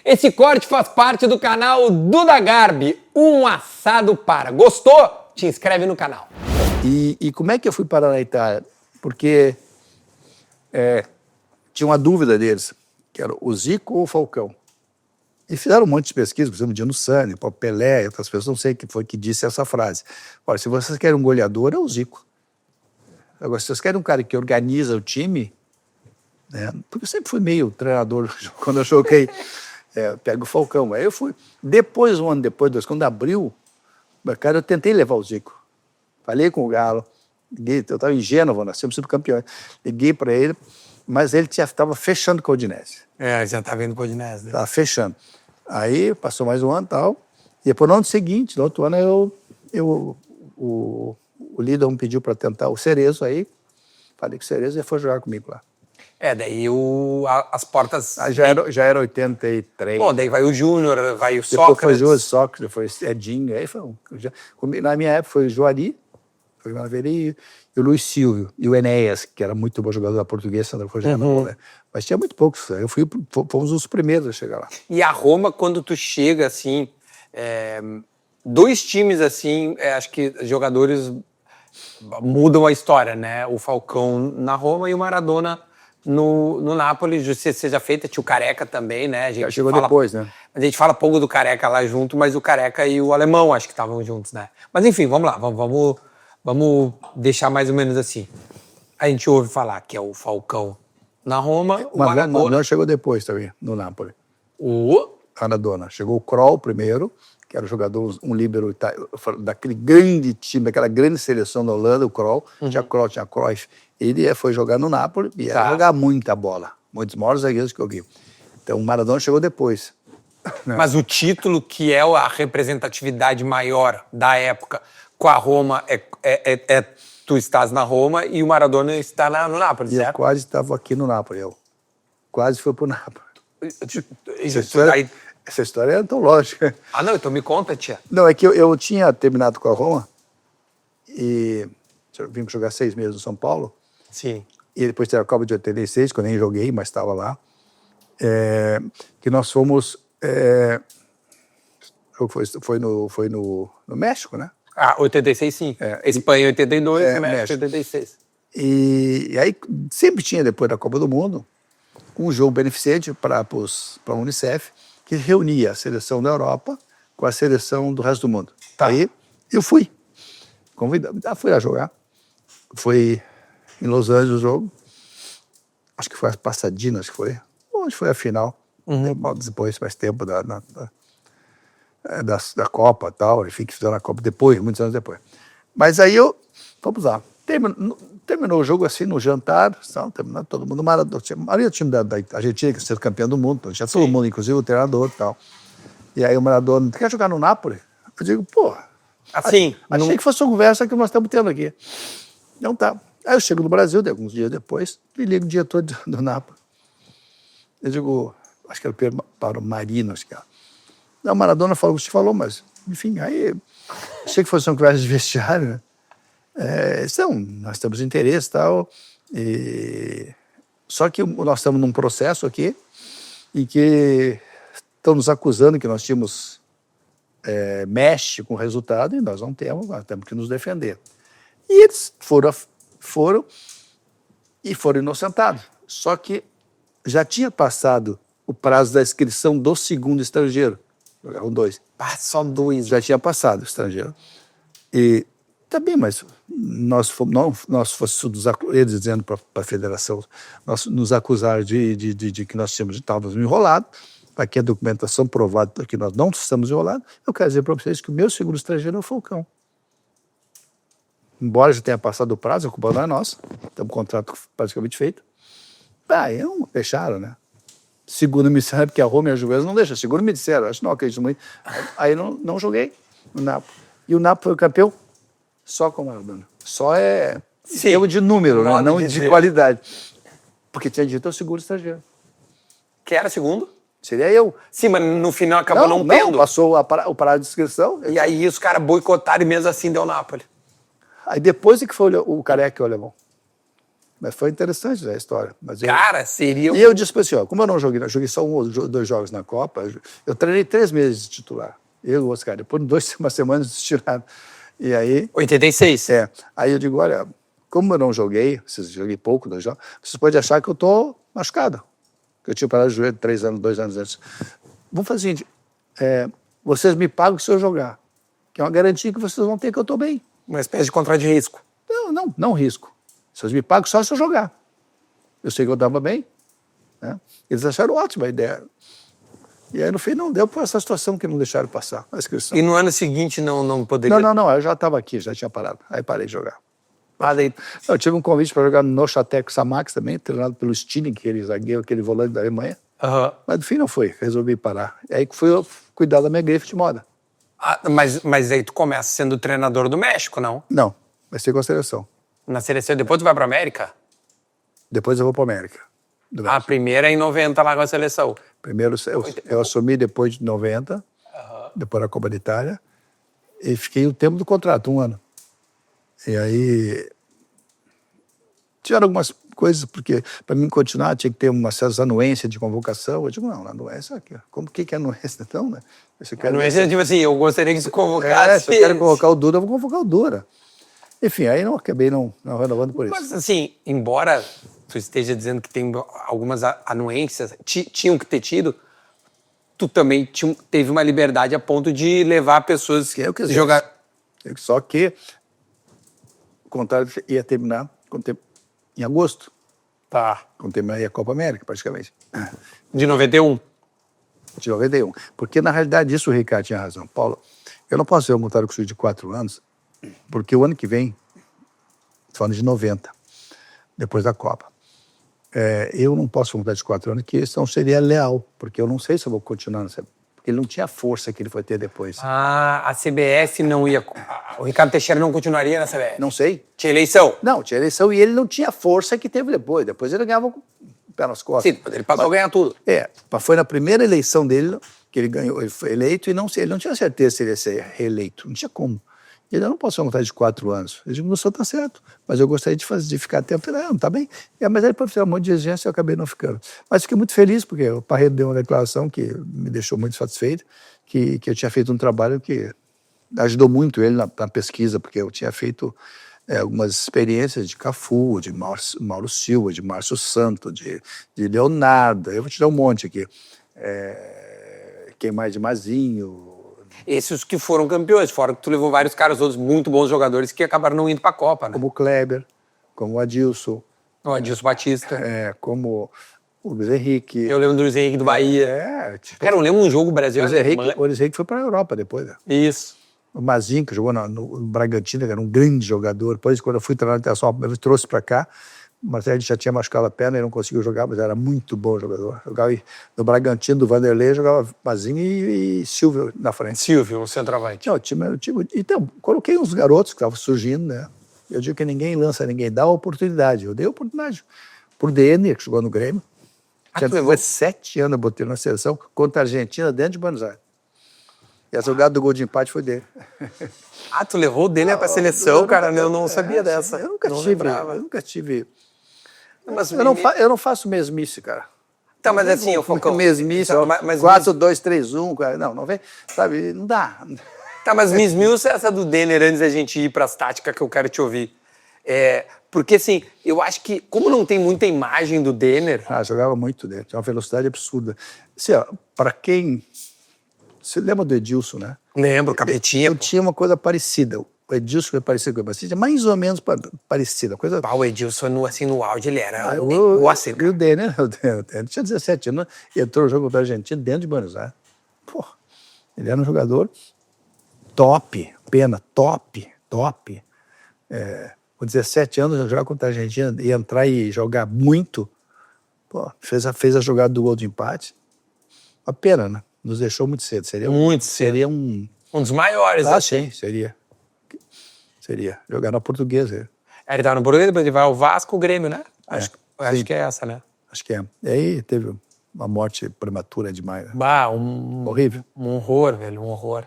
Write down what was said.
Esse corte faz parte do canal Duda Garbi, um assado para. Gostou? Te inscreve no canal. E como é que eu fui parar na Itália? Porque tinha uma dúvida deles, que era o Zico ou o Falcão. E fizeram um monte de pesquisa, por exemplo, Dino Sani, o Pelé, outras pessoas, não sei quem foi que disse essa frase. Olha, se vocês querem um goleador, é o Zico. Agora, se vocês querem um cara que organiza o time, né, porque eu sempre fui meio treinador, quando eu joguei, pego o Falcão. Aí eu fui, um ano depois, quando abriu, cara, eu tentei levar o Zico. Falei com o Galo, liguei, eu estava em Gênova, nós tínhamos sido campeões. Liguei para ele, mas ele estava fechando com o Udinese. Já está vendo com o Udinese. Estava fechando. Aí passou mais um ano e tal. E depois, no ano seguinte, no outro ano, o líder me pediu para tentar o Cerezo. Aí falei que o Cerezo ia foi jogar comigo lá. Daí as portas... Aí já era 83. Bom, daí vai o Júnior, vai o Depois Sócrates. foi o Sócrates, depois Edinho. Aí foi na minha época foi o Juari, foi o Maveri, e o Luiz Silvio, e o Enéas, que era muito bom jogador da Portuguesa, Sandro Rogério, né? Mas tinha muito poucos. Eu fomos os primeiros a chegar lá. E a Roma, quando tu chega, assim, dois times, assim, acho que jogadores mudam a história, né? O Falcão na Roma e o Maradona no Napoli. Justiça seja feita, tinha o Careca também, né? A gente chegou depois, né? A gente fala pouco do Careca lá junto, mas o Careca e o Alemão acho que estavam juntos, né? Mas enfim, vamos lá, vamos deixar mais ou menos assim. A gente ouve falar que é o Falcão na Roma, o Maradona... Maradona chegou depois também, no Napoli. O Maradona. Chegou o Kroll primeiro, que era o jogador, um líbero daquele grande time, daquela grande seleção da Holanda, o Kroll. Tinha Kroll, tinha Cruyff. Ele foi jogar no Napoli e ia jogar muita bola. Muitos maiores zagueiros que eu vi. Então o Maradona chegou depois. Mas o título, que é a representatividade maior da época com a Roma, tu estás na Roma e o Maradona está no Napoli, certo? Eu quase estava aqui no Napoli. Eu quase fui pro Napoli. Essa história é antológica. Ah, não? Então me conta, tia. Não, é que eu tinha terminado com a Roma e vim jogar 6 meses no São Paulo. Sim. E depois teve a Copa de 86, que eu nem joguei, mas estava lá. Que nós fomos... foi no México, né? 86 sim. Espanha 82, México 86. E aí sempre tinha, depois da Copa do Mundo, um jogo beneficente para a Unicef, que reunia a seleção da Europa com a seleção do resto do mundo. Tá. Aí eu fui convidado, fui lá jogar. Foi em Los Angeles o jogo. Acho que foi a Pasadena, acho que foi. Onde foi a final. Depois, mais tempo da Copa e tal. Enfim, que fizeram a Copa depois, muitos anos depois. Mas aí vamos lá. Terminou o jogo assim, no jantar, terminou todo mundo. Ali o time da Argentina, que ia ser campeão do mundo, então tinha todo mundo, inclusive o treinador e tal. E aí o Maradona, quer jogar no Napoli? Eu digo, pô, assim, achei que fosse uma conversa que nós estamos tendo aqui. Não tá. Aí eu chego no Brasil, alguns dias depois, e ligo o diretor do Napoli. Eu digo, acho que era para o Marino, acho que era. Não, o Maradona falou o que você falou, mas, enfim, aí achei que fosse uma conversa de vestiário, né? Nós temos interesse e tal. Só que nós estamos num processo aqui em que estão nos acusando que nós tínhamos mexe com o resultado e nós não temos, nós temos que nos defender. E eles foram inocentados. Só que já tinha passado o prazo da inscrição do segundo estrangeiro. Jogaram 2. Só 2. Já tinha passado o estrangeiro. E também, mas nós fomos eles dizendo para a federação, nos acusaram de que nós estávamos enrolados, para que a documentação provada que nós não estamos enrolados. Eu quero dizer para vocês que o meu segundo estrangeiro é o Falcão. Embora já tenha passado o prazo, a culpa não é nossa. Temos um contrato praticamente feito. Aí não fecharam, né? Segundo me disseram, porque a Roma e a Juventus não deixam. Segundo me disseram, acho que não acredito muito. Aí não joguei no Napoli. E o Napoli foi campeão só com o Maradona. Só erro de número, né? Não de qualidade. Porque tinha dito o segundo estrangeiro. Que era segundo? Seria eu. Sim, mas no final acabou não tendo. Passou o prazo de inscrição. E aí os caras boicotaram e mesmo assim deu Napoli. Aí depois é que foi o Careca e o Alemão. Mas foi interessante a história. Mas Cara, seria... E eu disse para assim, ó, como eu não joguei só 1 ou 2 jogos na Copa, eu treinei 3 meses de titular. Eu e o Oscar. Depois de uma semana eles tiraram. E aí... 86. Aí eu digo, olha, como eu não joguei, joguei pouco, 2 jogos, vocês podem achar que eu estou machucado. Que eu tinha parado de joelho 3 anos, 2 anos antes. Vamos fazer o seguinte, vocês me pagam se eu jogar. Que é uma garantia que vocês vão ter que eu estou bem. Uma espécie de contrato de risco. Não risco. Vocês me pagam só se eu jogar. Eu sei que eu estava bem. Né? Eles acharam ótima a ideia. E aí, no fim, não deu por essa situação que não deixaram passar a inscrição. E no ano seguinte não poderia... Não, eu já estava aqui, já tinha parado. Aí parei de jogar. Daí... Eu tive um convite para jogar no Neuchâtel Xamax também, treinado pelo Stilling, aquele zagueiro, aquele volante da Alemanha. Mas, no fim, não foi. Resolvi parar. E aí fui eu cuidar da minha grife de moda. Mas aí tu começa sendo treinador do México, não? Não, vai ser com a seleção. Na seleção, depois tu vai pra América? Depois eu vou para a América. A primeira é em 90 lá com a seleção. Primeiro, eu assumi depois de 90, depois da Copa da Itália, e fiquei o tempo do contrato, 1 ano. E aí, tiveram algumas coisas, porque para mim continuar tinha que ter uma certa anuência de convocação. Eu digo, não, anuência aqui. Como que é anuência? Então, né? Anuência, tipo assim, eu gostaria que se convocasse. Se eu quero convocar o Dura, eu vou convocar o Dura. Enfim, aí acabei não renovando por isso. Mas assim, embora tu esteja dizendo que tem algumas anuências, tinham que ter tido, tu também teve uma liberdade a ponto de levar pessoas que eu quisesse jogar. Só que o contrato ia terminar em agosto. Tá. Quando terminaria a Copa América, praticamente. De 91. De 91. Porque, na realidade, isso o Ricardo tinha razão. Paulo, eu não posso ser um contrato com o senhor de 4 anos, porque o ano que vem, falando de 90, depois da Copa, eu não posso contratar de 4 anos, que senão seria leal, porque eu não sei se eu vou continuar nessa. Porque ele não tinha a força que ele foi ter depois. A CBF não ia... O Ricardo Teixeira não continuaria na CBF? Não sei. Tinha eleição? Não, tinha eleição e ele não tinha a força que teve depois. Depois ele ganhava com o pé nas costas. Sim, ele passou a ganhar tudo. Mas foi na primeira eleição dele que ele ganhou, ele foi eleito e ele não tinha certeza se ele ia ser reeleito. Não tinha como. Ele não posso contratar de 4 anos. Eu digo, não sou, tá certo. Mas eu gostaria de ficar tempo. Eu falei, não, tá bem. Mas aí, depois, um monte de exigência, eu acabei não ficando. Mas fiquei muito feliz, porque o Parreira deu uma declaração que me deixou muito satisfeito, que eu tinha feito um trabalho que ajudou muito ele na pesquisa, porque eu tinha feito algumas experiências de Cafu, de Mauro Silva, de Márcio Santo, de Leonardo. Eu vou te dar um monte aqui. Quem mais? De Mazinho. Esses que foram campeões, fora que tu levou vários caras, outros muito bons jogadores que acabaram não indo pra Copa, né? Como o Kleber, como o Adilson. O Adilson Batista. Como o Luiz Henrique. Eu lembro do Luiz Henrique do Bahia. Cara, eu lembro um jogo Brasil. O Luiz Henrique foi pra Europa depois, né? Isso. O Mazinho, que jogou no Bragantino, que era um grande jogador. Depois, quando eu fui treinar no Internacional, eu trouxe pra cá. O Marcelo já tinha machucado a perna e não conseguiu jogar, mas era muito bom jogador. Jogava no Bragantino, do Vanderlei, jogava Mazinho e Silvio na frente. Silvio, o centroavante. Não, então, coloquei uns garotos que estavam surgindo, né? Eu digo que ninguém lança, ninguém dá oportunidade. Eu dei oportunidade. Por Denner, que jogou no Grêmio. Tinha 17 anos, eu botei na seleção contra a Argentina, dentro de Buenos Aires. E a jogada do gol de empate foi dele. Tu levou o Denner pra seleção, cara? Eu não sabia dessa. Eu nunca tive... Mas eu não faço mesmice, cara. Tá, mas assim, eu foco... Mesmice, 4-2-3-1, não vem, sabe, não dá. Tá, mas me esmiuça essa do Denner antes da gente ir pras táticas que eu quero te ouvir. Porque assim, eu acho que, como não tem muita imagem do Denner... jogava muito dele, tinha uma velocidade absurda. Assim, pra quem... Você lembra do Edilson, né? Lembro, Capetinha. Eu tinha uma coisa parecida. O Edilson foi parecido com o Bastida, mais ou menos parecida. O Edilson, no áudio, ele era E o Denner tinha 17 anos, entrou no jogo contra a Argentina dentro de Buenos Aires. Pô, ele era um jogador top, top. Com 17 anos, jogar contra a Argentina e entrar e jogar muito, fez a jogada do gol de empate. Uma pena, né? Nos deixou muito cedo. Seria um dos maiores. Sim, seria. Jogar na Portuguesa. Ele tava no Portuguesa, depois ele vai ao Vasco, o Grêmio, né? Acho que é essa, né? Acho que é. E aí teve uma morte prematura demais. Né? Horrível. Um horror, velho, um horror.